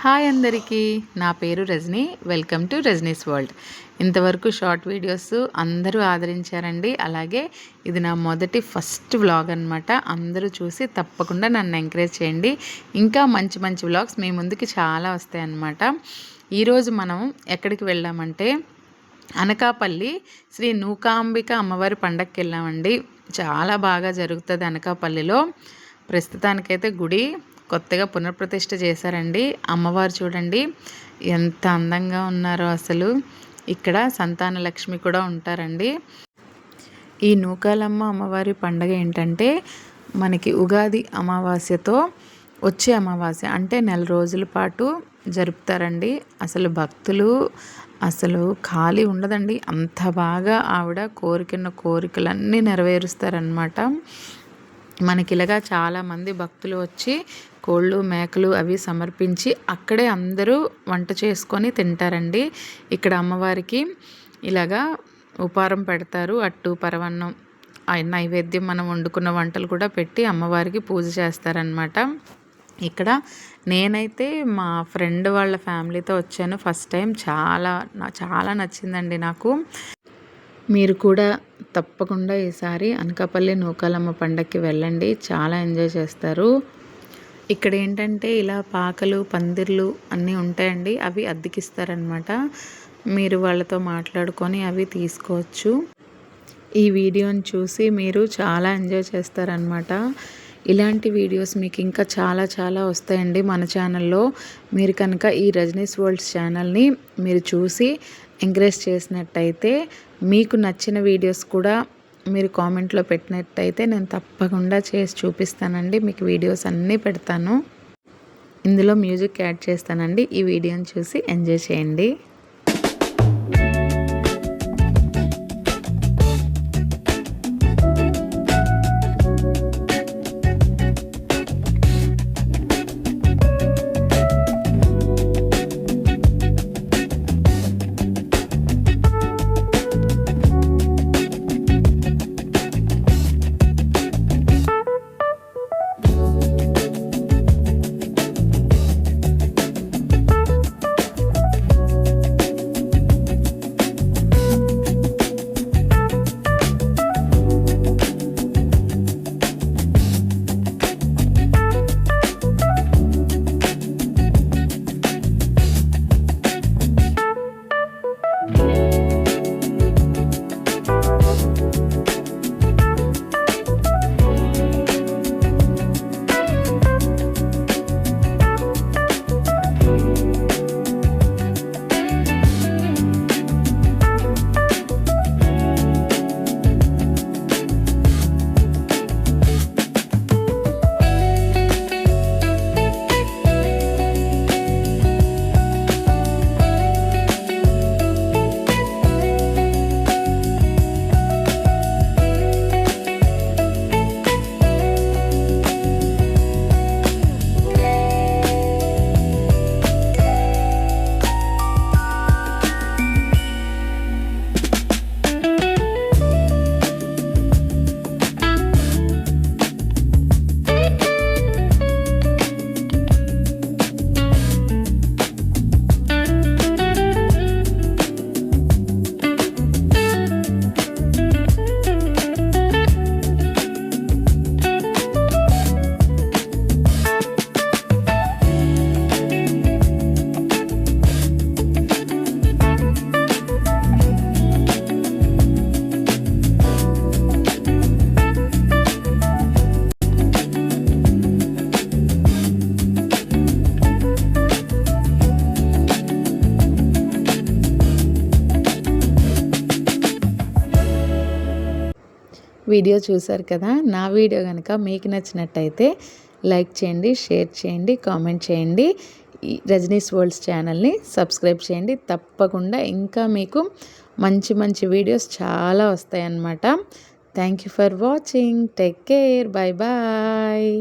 Hi అందరికీ, నా పేరు Rajani. Welcome to Rajani's world. ఇంతవరకు షార్ట్ వీడియోస్ అందరూ ఆదరించారండి. అలాగే ఇది నా ఫస్ట్ వ్లాగ్ అనమాట. అందరూ చూసి తప్పకుండా నన్ను ఎంకరేజ్ చేయండి. ఇంకా మంచి మంచి వ్లాగ్స్ మీ ముందుకి చాలా వస్తాయన్నమాట. ఈరోజు మనం ఎక్కడికి వెళ్ళామంటే అనకాపల్లి శ్రీ నూకాంబిక అమ్మవారి పండగకి వెళ్ళామండి. చాలా బాగా జరుగుతుంది అనకాపల్లిలో. ప్రస్తుతానికైతే గుడి కొత్తగా పునఃప్రతిష్ఠ చేశారండి. అమ్మవారు చూడండి ఎంత అందంగా ఉన్నారో అసలు. ఇక్కడ సంతాన లక్ష్మి కూడా ఉంటారండి. ఈ నూకాలమ్మ అమ్మవారి పండగ ఏంటంటే మనకి ఉగాది అమావాస్యతో వచ్చే అమావాస్య అంటే నెల రోజుల పాటు జరుపుతారండి. అసలు భక్తులు అసలు ఖాళీ ఉండదండి. అంత బాగా ఆవిడ కోరికన్న కోరికలన్నీ నెరవేరుస్తారనమాట. మనకి ఇలాగా చాలామంది భక్తులు వచ్చి కోళ్ళు మేకలు అవి సమర్పించి అక్కడే అందరూ వంట చేసుకొని తింటారండి. ఇక్కడ అమ్మవారికి ఇలాగా ఉపారం పెడతారు. అట్టు పరవన్నం నైవేద్యం మనం వండుకున్న వంటలు కూడా పెట్టి అమ్మవారికి పూజ చేస్తారనమాట. ఇక్కడ నేనైతే మా ఫ్రెండ్ వాళ్ళ ఫ్యామిలీతో వచ్చాను ఫస్ట్ టైం. చాలా నచ్చిందండి నాకు. మీరు కూడా తప్పకుండా ఈసారి అనకాపల్లి నూకాలమ్మ పండగకి వెళ్ళండి, చాలా ఎంజాయ్ చేస్తారు. ఇక్కడ ఏంటంటే ఇలా పాకలు పందిర్లు అన్నీ ఉంటాయండి. అవి అద్దెకిస్తారనమాట. మీరు వాళ్ళతో మాట్లాడుకొని అవి తీసుకోవచ్చు. ఈ వీడియోని చూసి మీరు చాలా ఎంజాయ్ చేస్తారనమాట. ఇలాంటి వీడియోస్ మీకు ఇంకా చాలా వస్తాయండి మన ఛానల్లో. మీరు కనుక ఈ రజనీస్ వరల్డ్ ఛానల్ని మీరు చూసి ఎంకరేజ్ చేసినట్టయితే మీకు నచ్చిన వీడియోస్ కూడా మీరు కామెంట్లో పెట్టినట్టయితే నేను తప్పకుండా చేసి చూపిస్తానండి. మీకు వీడియోస్ అన్నీ పెడతాను. ఇందులో మ్యూజిక్ యాడ్ చేస్తానండి. ఈ వీడియోని చూసి ఎంజాయ్ చేయండి. వీడియో చూశారు కదా. నా వీడియో కనుక మీకు నచ్చినట్టయితే లైక్ చేయండి, షేర్ చేయండి, కామెంట్ చేయండి. ఈ రజనీస్ వరల్డ్స్ ఛానల్ని సబ్స్క్రైబ్ చేయండి. తప్పకుండా ఇంకా మీకు మంచి వీడియోస్ చాలా వస్తాయన్నమాట. Thank you for watching. Take care. Bye.